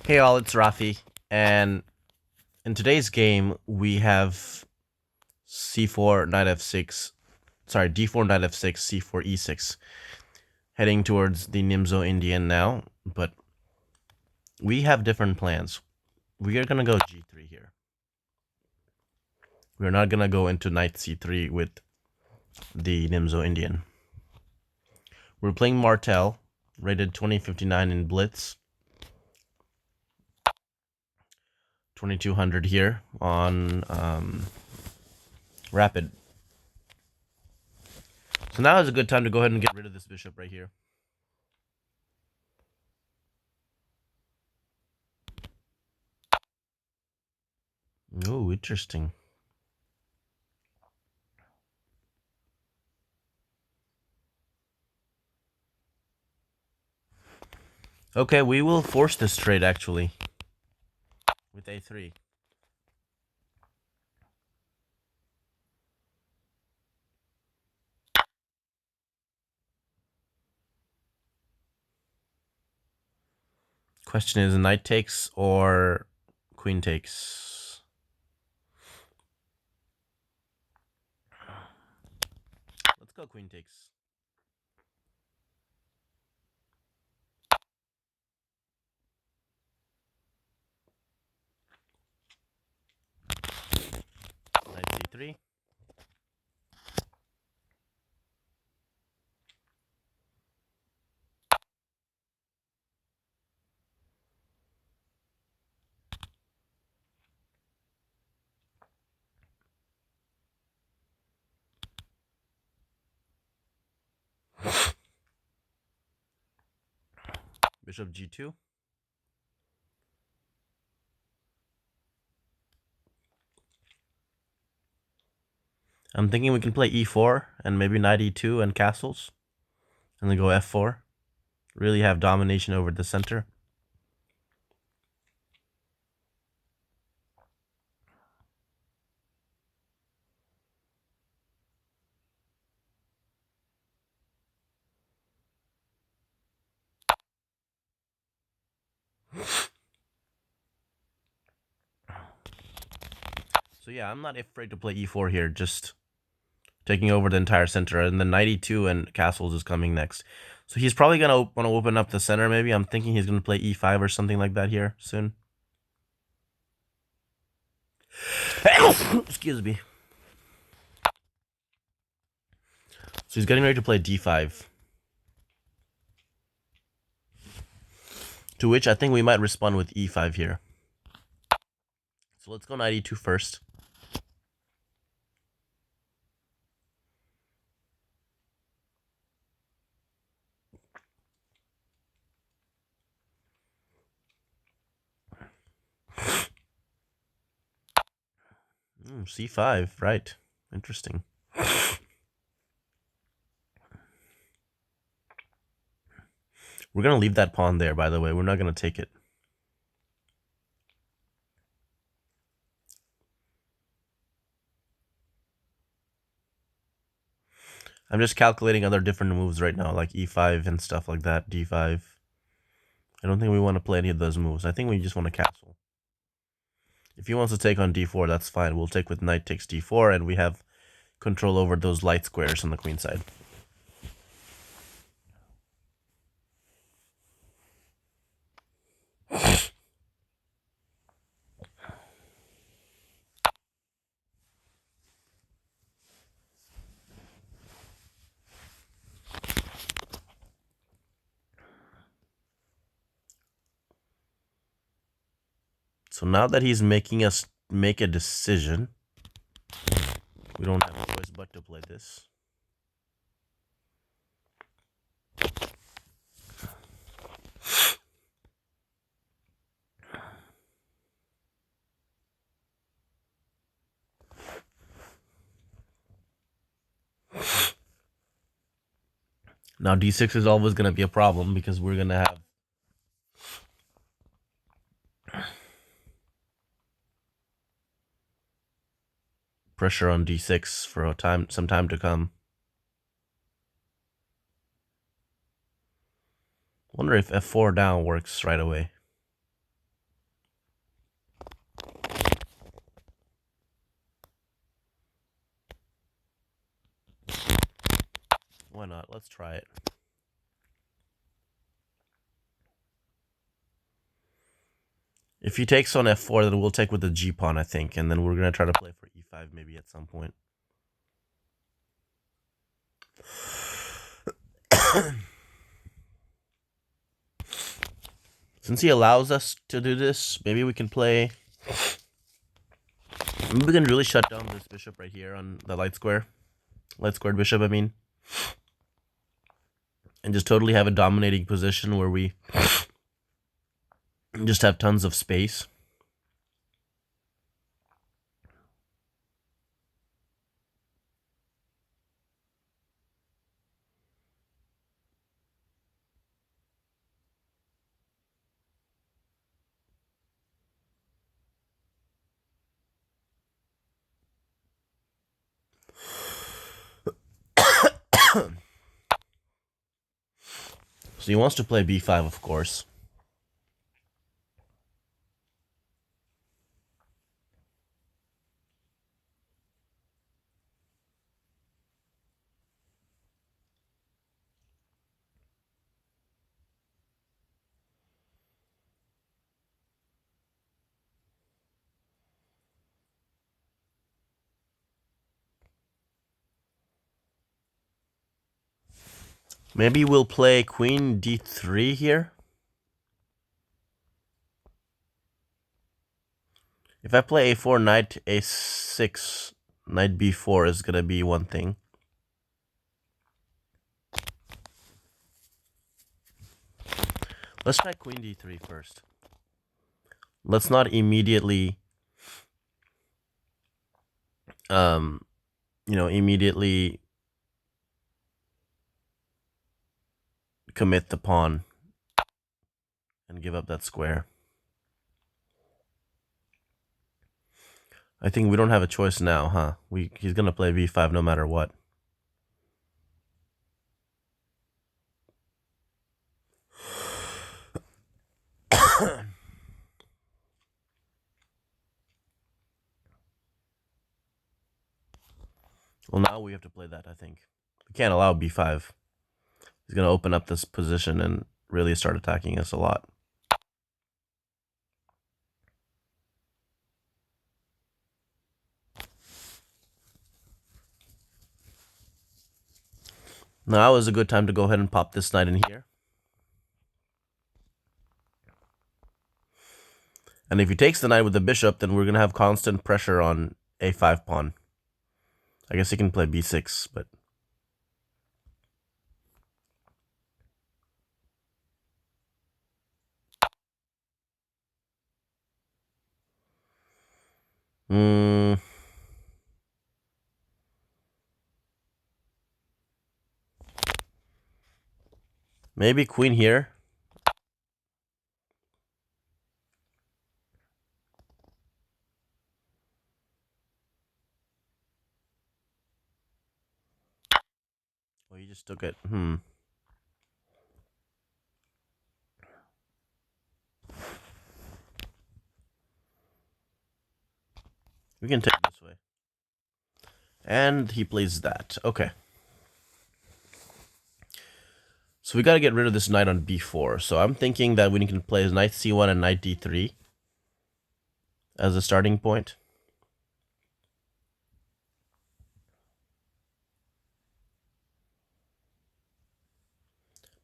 Hey all, it's Rafi, and in today's game we have c4 knight f6, sorry, d4 knight f6, c4 e6, heading towards the Nimzo Indian now, but we have different plans. We are gonna go g3 here. We're not gonna go into knight c3 with the Nimzo Indian. We're playing Martel, rated 2059 in Blitz. 2200 here on Rapid. So now is a good time to go ahead and get rid of this bishop right here. Oh, interesting. Okay, we will force this trade actually with a3. Question is knight takes or queen takes. Let's go queen takes. Knight c3. Bishop g2. I'm thinking we can play e4 and maybe knight e2 and castles. And then go f4. Really have domination over the center. So yeah, I'm not afraid to play e4 here, just taking over the entire center, and then knight e2 and castles is coming next. So he's probably gonna want to open up the center. Maybe I'm thinking he's gonna play e5 or something like that here soon. Excuse me. So he's getting ready to play d5. To which I think we might respond with e5 here. So let's go knight e2 first. C5, right. Interesting. We're going to leave that pawn there, by the way. We're not going to take it. I'm just calculating other different moves right now, like e5 and stuff like that, d5. I don't think we want to play any of those moves. I think we just want to castle. If he wants to take on d4, that's fine. We'll take with knight takes d4, and we have control over those light squares on the queen side. So now that he's making us make a decision, we don't have a choice but to play this. Now d6 is always going to be a problem because we're going to have pressure on d6 for some time to come. Wonder if f4 down works right away. Why not? Let's try it. If he takes on f4, then we'll take with the g pawn, I think, and then we're gonna try to play for e5 maybe at some point. Since he allows us to do this, maybe we can play. Maybe we can really shut down this bishop right here on the light squared bishop, I mean. And just totally have a dominating position where we just have tons of space. So he wants to play b5, of course. Maybe we'll play queen d3 here. If I play a4, knight a6, knight b4 is gonna be one thing. Let's try queen d3 first. Let's not immediately, immediately commit the pawn and give up that square. I think we don't have a choice now, huh? He's gonna play b5 no matter what. Well, now we have to play that, I think. We can't allow b5. He's gonna open up this position and really start attacking us a lot. Now is a good time to go ahead and pop this knight in here. And if he takes the knight with the bishop, then we're going to have constant pressure on a5 pawn. I guess he can play b6, but... Maybe queen here. Oh, he just took it. We can take it this way. And he plays that. Okay. So we got to get rid of this knight on b4. So I'm thinking that we can play knight c1 and knight d3 as a starting point.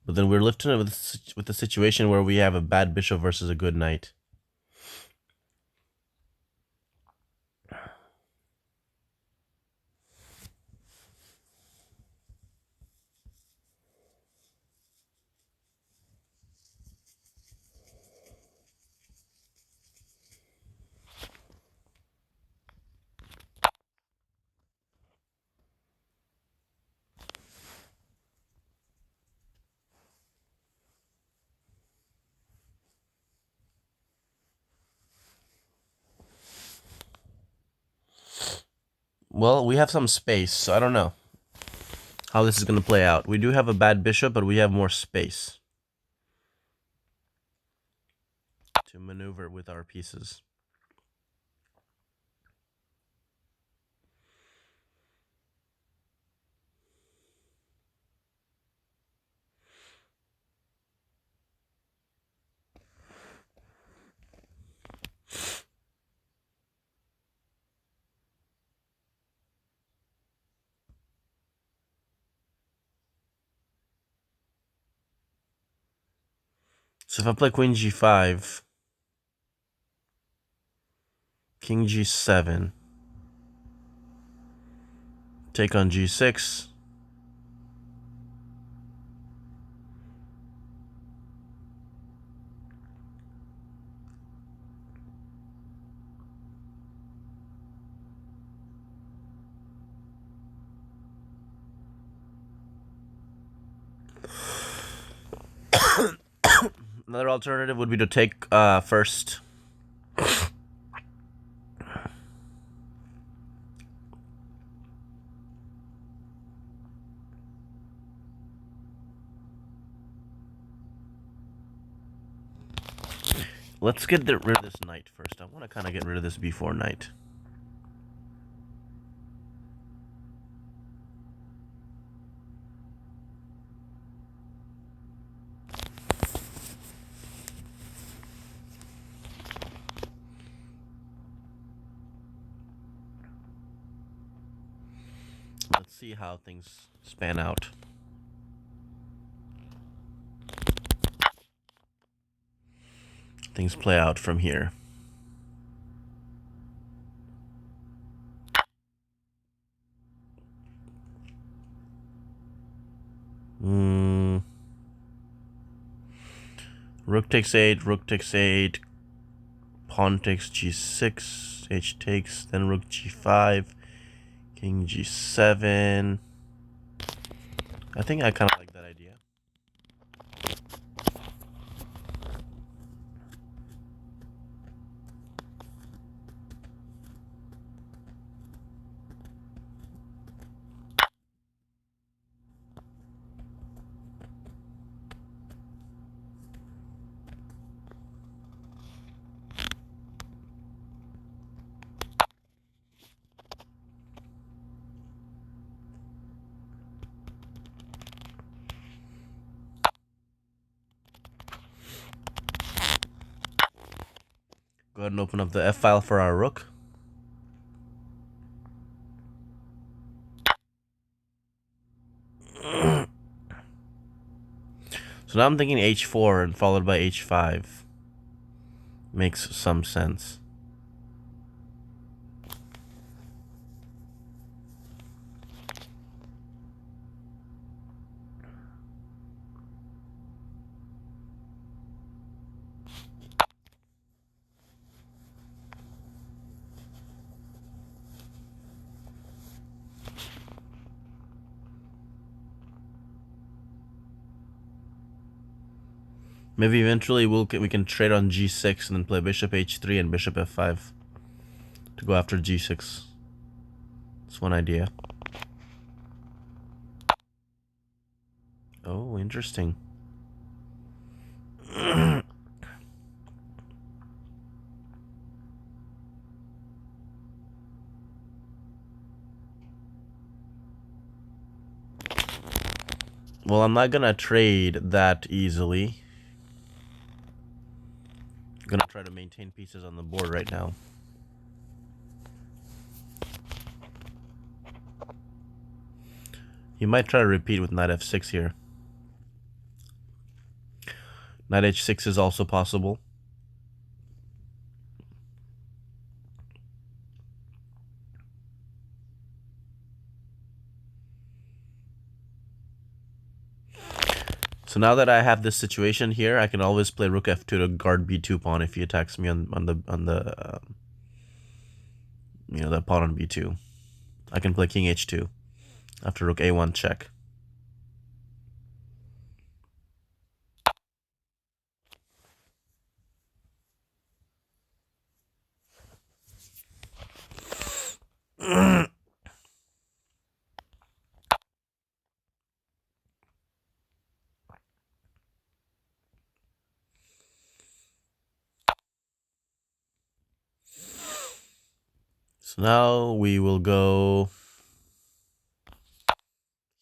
But then we're lifting it with the situation where we have a bad bishop versus a good knight. Well, we have some space, so I don't know how this is going to play out. We do have a bad bishop, but we have more space to maneuver with our pieces. So if I play queen g5, king g7, take on g6, another alternative would be to take first. Let's get rid of this knight first. I want to kind of get rid of this b4 knight. Let's see how things span out. Things play out from here. Rook takes 8, rook takes 8, pawn takes g6, h takes, then rook g5, king g7. I think I kind of like that idea. Go ahead and open up the F file for our rook. So now I'm thinking h4 and followed by h5. Makes some sense. Maybe eventually we can trade on g6 and then play bishop h3 and bishop f5 to go after g6. That's one idea. Oh, interesting. Well, I'm not gonna trade that easily. I'm gonna try to maintain pieces on the board right now. You might try to repeat with knight f6 here. Knight h6 is also possible. So now that I have this situation here, I can always play rook f2 to guard b2 pawn if he attacks me on the that pawn on b2. I can play king h2 after rook a1 check. So now we will go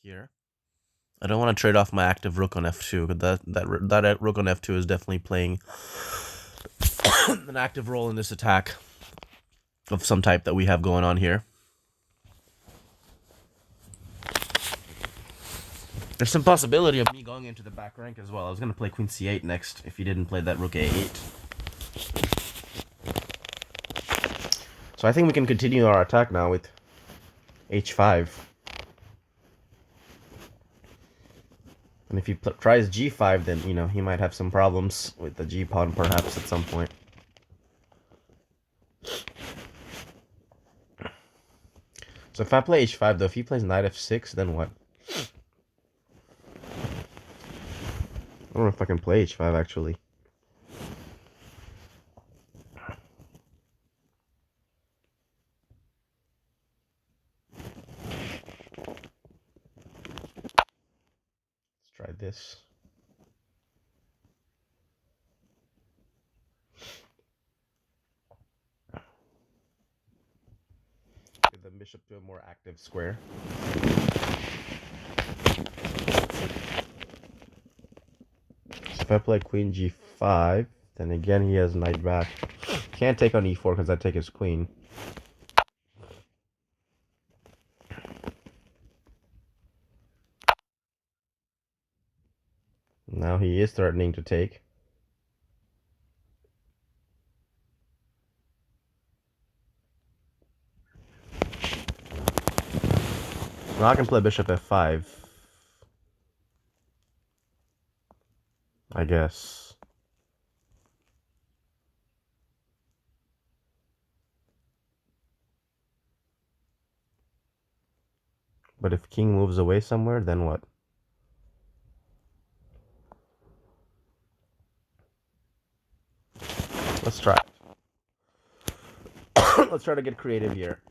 here. I don't want to trade off my active rook on f2, because that rook on f2 is definitely playing an active role in this attack of some type that we have going on here. There's some possibility of me going into the back rank as well. I was gonna play queen c8 next if he didn't play that rook a8. So I think we can continue our attack now with h5. And if he tries g5, then, you know, he might have some problems with the g-pawn perhaps at some point. So if I play h5, though, if he plays knight f6, then what? I don't know if I can play h5, actually. Let's try this. Get the bishop to a more active square. So if I play queen g5, then again he has knight back. Can't take on e4 because I take his queen. Now he is threatening to take. Now I can play bishop f5. I guess. But if king moves away somewhere, then what? Let's try. Let's try to get creative here.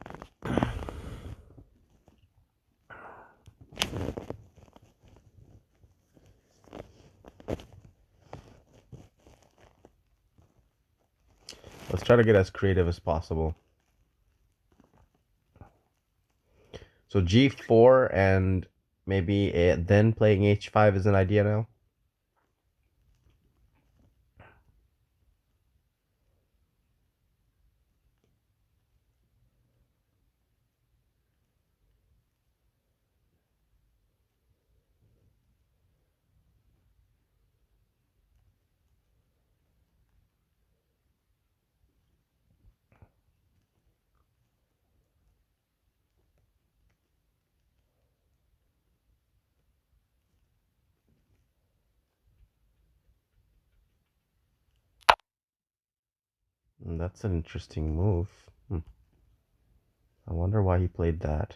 Let's try to get as creative as possible. So g4 and maybe then playing h5 is an idea now. That's an interesting move. I wonder why he played that.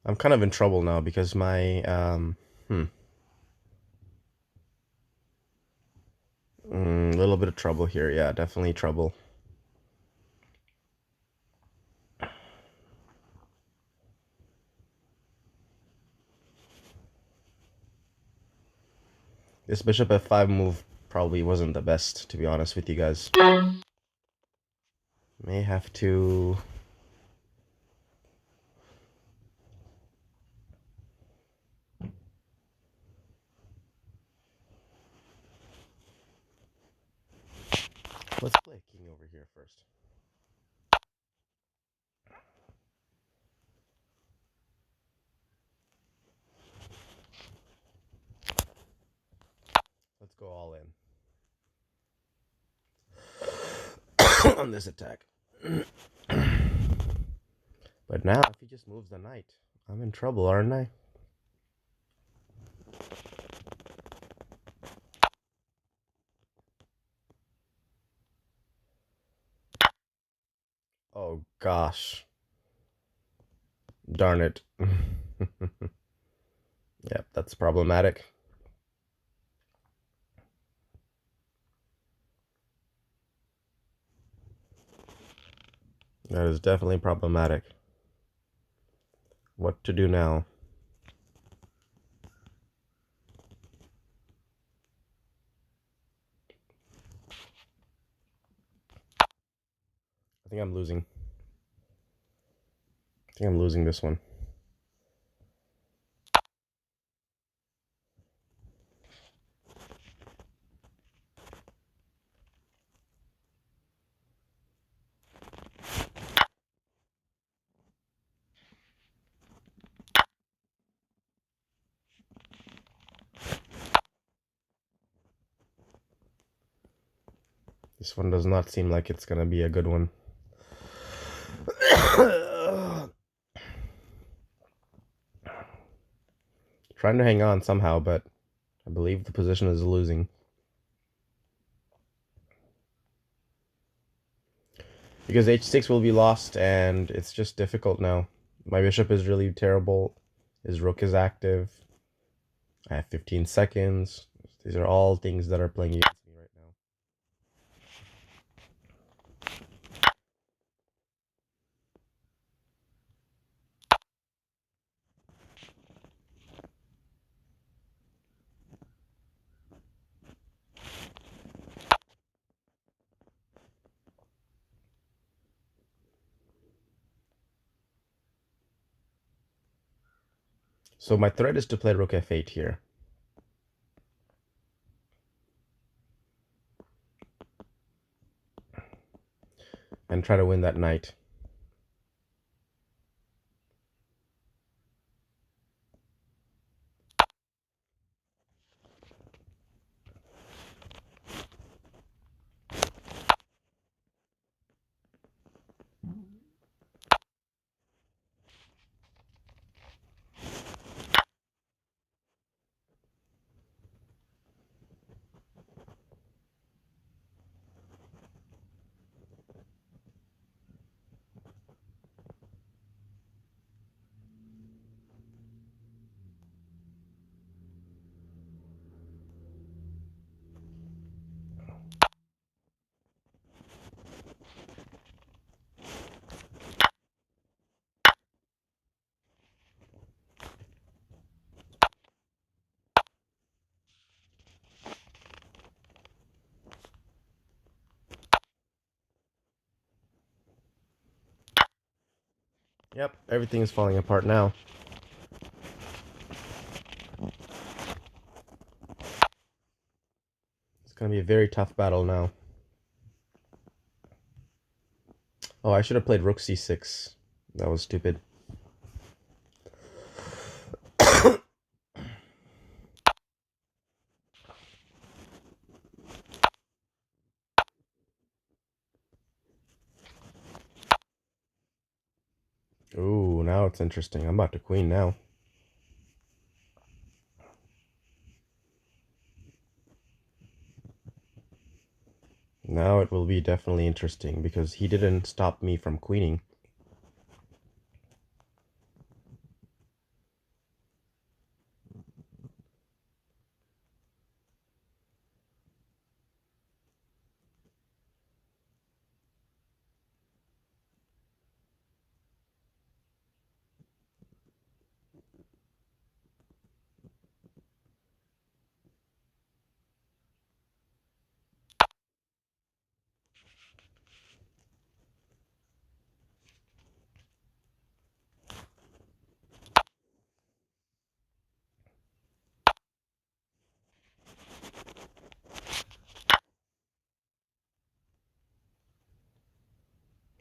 I'm kind of in trouble now because my a little bit of trouble here. Yeah, definitely trouble. This bishop f5 move probably wasn't the best, to be honest with you guys. May have to... Let's play king over here first. Let's go all in on this attack. But now, if he just moves the knight, I'm in trouble, aren't I? Oh, gosh. Darn it. Yep, that's problematic. That is definitely problematic. What to do now? I think I'm losing. I think I'm losing this one. This one does not seem like it's gonna be a good one. Trying to hang on somehow, but I believe the position is losing. Because h6 will be lost, and it's just difficult now. My bishop is really terrible. His rook is active. I have 15 seconds. These are all things that are playing against me right now. So my threat is to play rook f8 here. And try to win that knight. Yep, everything is falling apart now. It's going to be a very tough battle now. Oh, I should have played rook c6. That was stupid. Ooh, now it's interesting. I'm about to queen now. Now it will be definitely interesting because he didn't stop me from queening.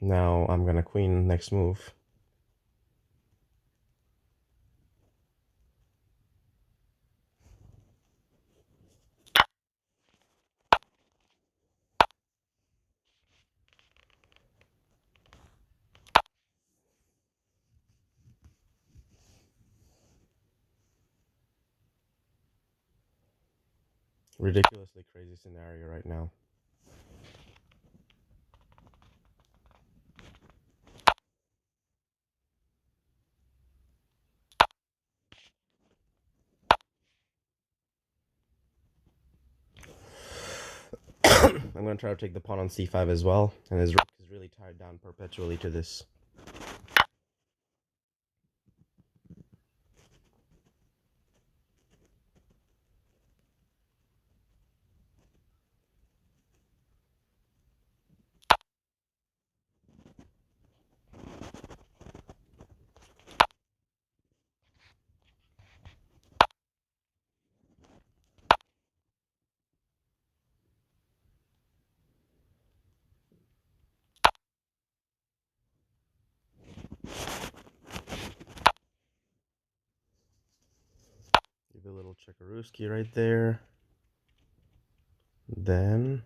Now I'm gonna queen next move. Ridiculously crazy scenario right now. I'm going to try to take the pawn on c5 as well, and his rook is really tied down perpetually to this. Chekaruski right there. Then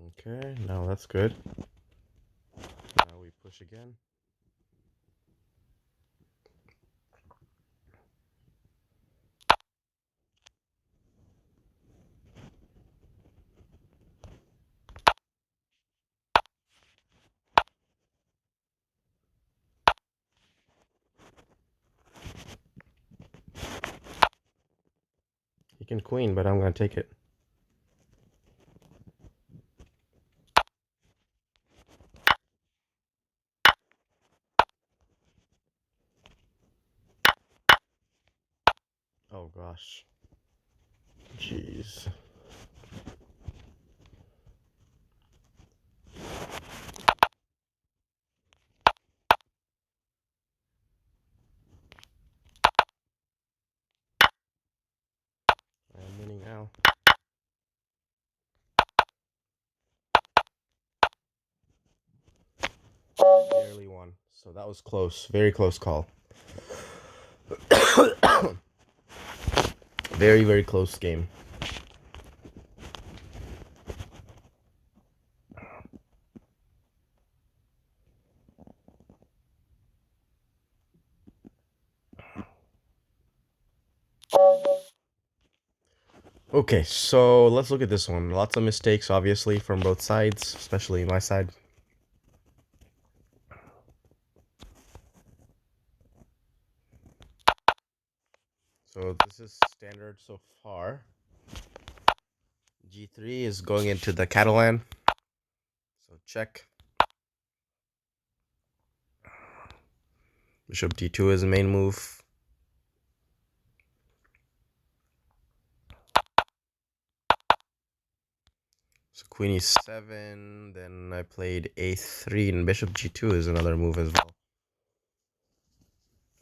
okay, now that's good. Now we push again. He can queen, but I'm gonna take it. Oh gosh. Jeez. I'm winning now. Barely won. So that was close. Very close call. Very, very close game. Okay, so let's look at this one. Lots of mistakes, obviously, from both sides, especially my side. So this is standard so far. G3 is going into the Catalan. So check. Bishop D2 is the main move. So Queen E7, then I played A3, and Bishop G2 is another move as well.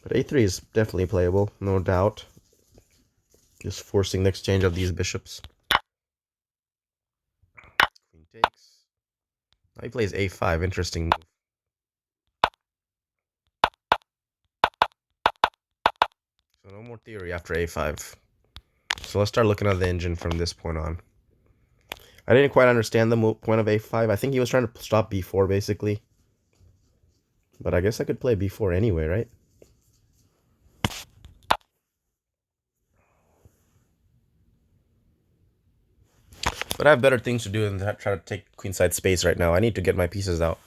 But A3 is definitely playable, no doubt. Just forcing the exchange of these bishops. Queen takes. Now he plays A5, interesting move. So no more theory after A5. So let's start looking at the engine from this point on. I didn't quite understand the point of A5. I think he was trying to stop B4, basically. But I guess I could play B4 anyway, right? But I have better things to do than try to take queenside space right now. I need to get my pieces out.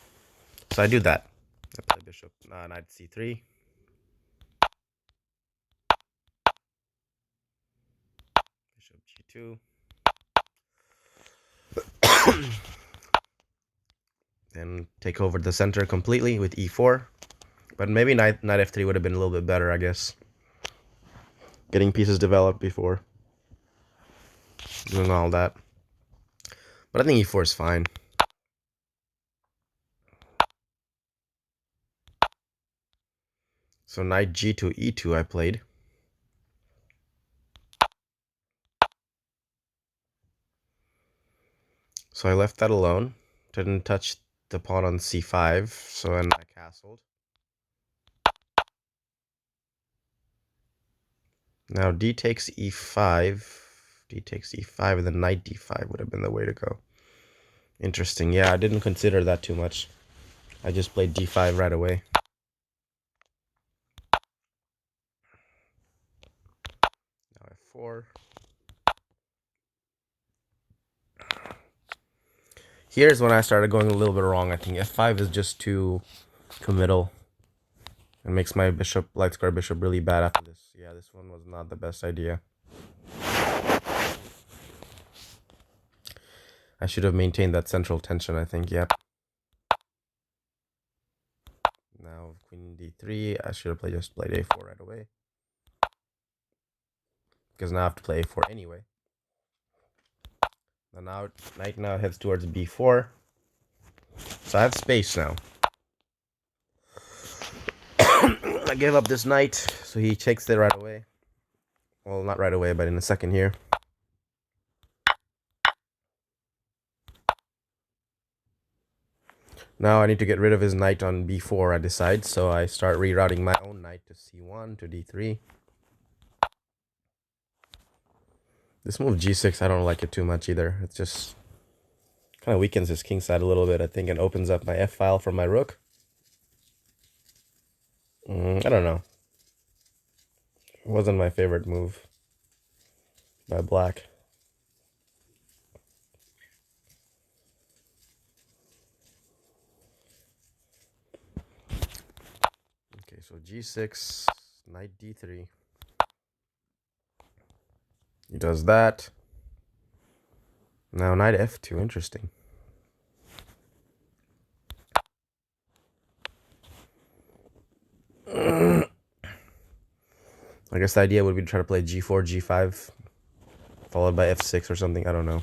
So I do that. I play bishop, knight C3. Bishop G2. Then take over the center completely with E4. But maybe knight F3 would have been a little bit better, I guess. Getting pieces developed before doing all that. But I think E4 is fine. So knight G2, E2 I played. So I left that alone. Didn't touch the pawn on C5, so then I castled. Now D takes E5. D takes E5, and then knight D5 would have been the way to go. Interesting. Yeah, I didn't consider that too much. I just played D5 right away. Now F4. Here's when I started going a little bit wrong. I think F5 is just too committal. It makes my bishop, light square bishop, really bad after this. Yeah, this one was not the best idea. I should have maintained that central tension, I think, yep. Now Queen D3, I should have just played A4 right away. Because now I have to play A4 anyway. And now knight now heads towards B4. So I have space now. I gave up this knight, so he takes it right away. Well, not right away, but in a second here. Now I need to get rid of his knight on b4, I decide, so I start rerouting my own knight to c1, to d3. This move g6, I don't like it too much either. It just kind of weakens his king side a little bit, I think, and opens up my f-file for my rook. I don't know. It wasn't my favorite move by black. Okay, so g6, knight d3. He does that. Now knight f2, interesting. I guess the idea would be to try to play g4, g5, followed by f6 or something. I don't know.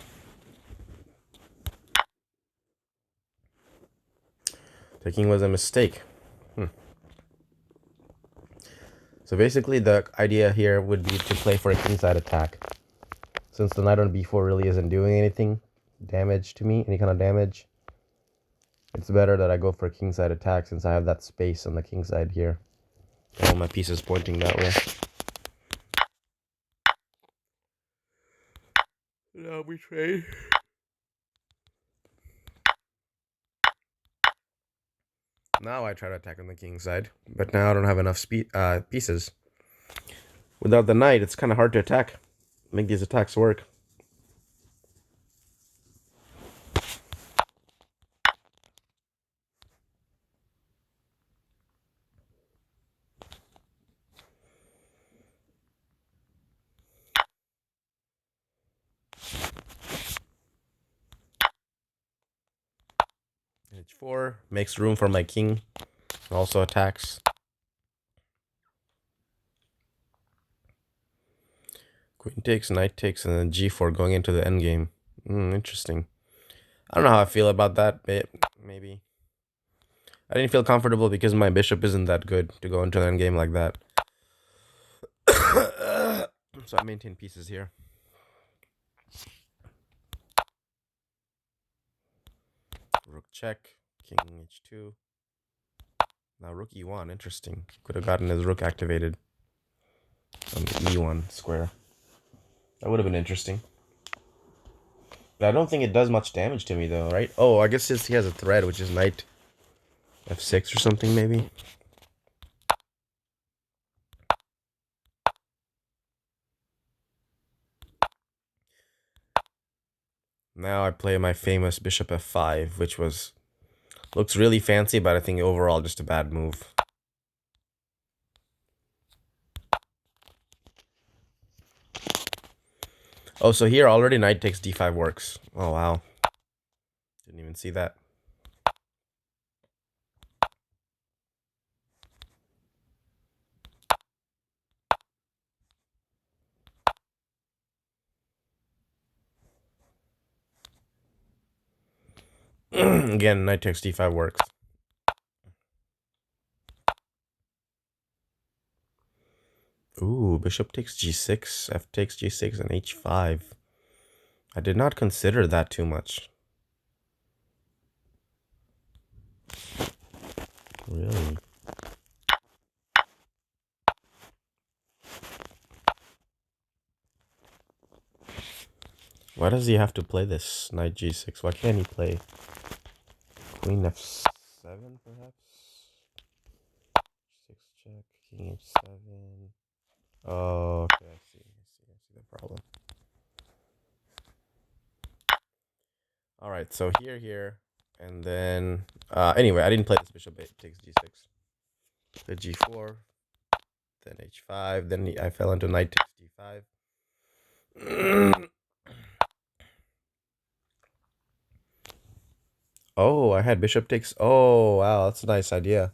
Taking was a mistake. So basically the idea here would be to play for a kingside attack. Since the knight on b4 really isn't doing anything damage to me, any kind of damage, it's better that I go for a kingside attack since I have that space on the kingside here. All my pieces pointing that way. Now we trade. Now I try to attack on the king side, but now I don't have enough pieces. Without the knight, it's kind of hard to attack. Make these attacks work. H4 makes room for my king. Also attacks. Queen takes, knight takes, and then g4 going into the endgame. Interesting. I don't know how I feel about that, but maybe. I didn't feel comfortable because my bishop isn't that good to go into the endgame like that. So I maintain pieces here. Rook check, king h2. Now rook e1, interesting. Could have gotten his rook activated on the e1 square. That would have been interesting. But I don't think it does much damage to me though, right? Oh, I guess he has a threat, which is knight f6 or something maybe. Now I play my famous bishop f5, which looks really fancy, but I think overall just a bad move. Oh, so here already knight takes d5 works. Oh, wow. Didn't even see that. Again, knight takes d5 works. Ooh, bishop takes g6, f takes g6, and h5. I did not consider that too much. Really? Why does he have to play this knight g6? Why can't he play queen f7 perhaps? 6 check, king h7. Oh, okay, I see the problem. All right, so here, and then anyway, I didn't play this bishop takes g6. The g4, then h5, then I fell into knight takes d5. Oh, I had bishop takes. Oh, wow, that's a nice idea.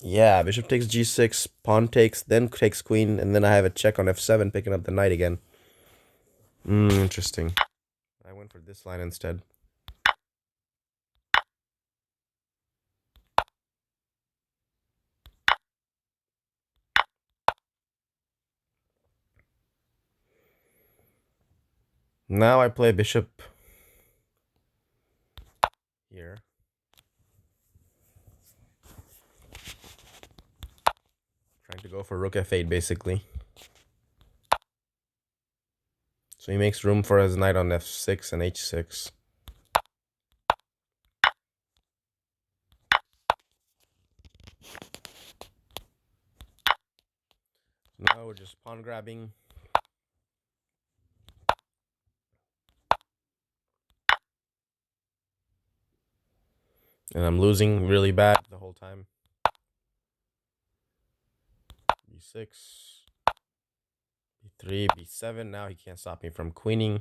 Yeah, bishop takes g6, pawn takes, then takes queen, and then I have a check on f7, picking up the knight again. Interesting. I went for this line instead. Now I play bishop here. Trying to go for rook f8 basically. So he makes room for his knight on f6 and h6. Now we're just pawn grabbing. And I'm losing really bad the whole time. b6, b3, b7. Now he can't stop me from queening.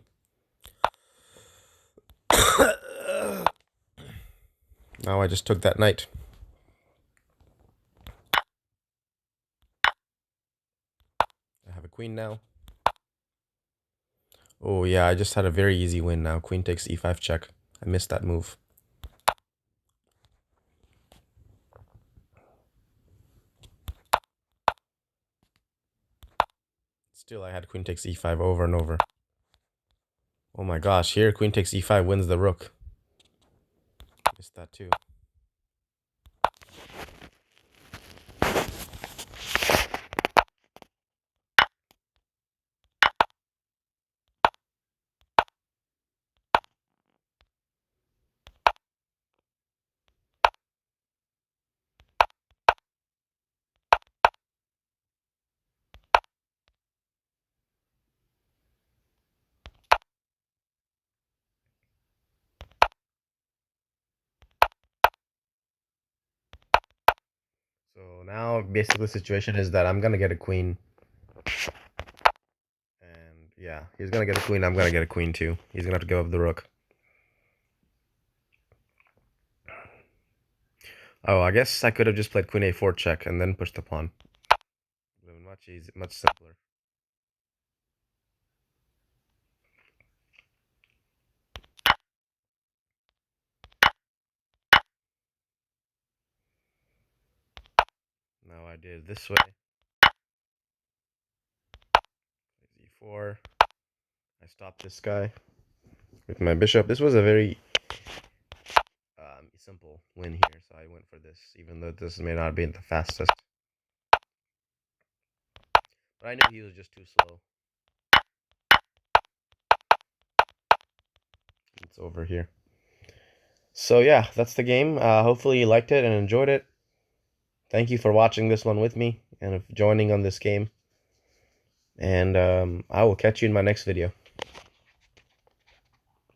Now I just took that knight. I have a queen now. Oh yeah, I just had a very easy win now. Queen takes e5 check. I missed that move. Still, I had queen takes e5 over and over. Oh my gosh, here queen takes e5 wins the rook. Missed that too. So now basically the situation is that I'm gonna get a queen. And yeah, he's gonna get a queen, I'm gonna get a queen too. He's gonna have to give up the rook. Oh, I guess I could have just played queen a4 check and then pushed the pawn. It would have been much easier, much simpler. Now I did it this way. e4. I stopped this guy with my bishop. This was a very simple win here, so I went for this, even though this may not be the fastest. But I knew he was just too slow. It's over here. So yeah, that's the game. Hopefully you liked it and enjoyed it. Thank you for watching this one with me and joining on this game. And I will catch you in my next video.